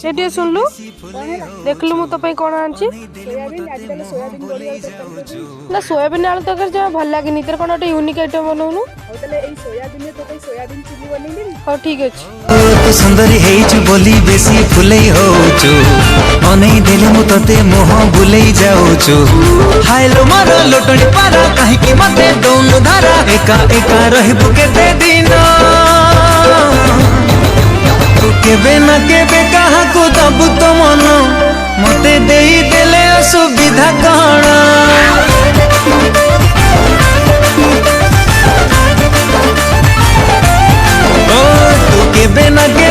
ये टे सुनलु देखलु मु तो पे कोन आंची सोयाबीन आजकल सोयाबीन बड़ी आलू तरकारी ना सोयाबीन आलू तरकारी जमा भल लागेनी तेरे कोन यूनिक आइटम बनौनु हो तले एई सोयाबीन तो पे सोयाबीन चिली बनेली हाँ ठीक अछि तू सुंदरी हेइछु बोली बेसी फुलै होछु अनै देले मु तते मोह बुलै जाउछु हायलो मारो लोटणी पारा काहे कि मते दोनु धारा एका एका रहबु केते दिन तू केबे ना केबे कहा को दबु तो मन मते देई देले असुविधा कण ओ तू केबे ना के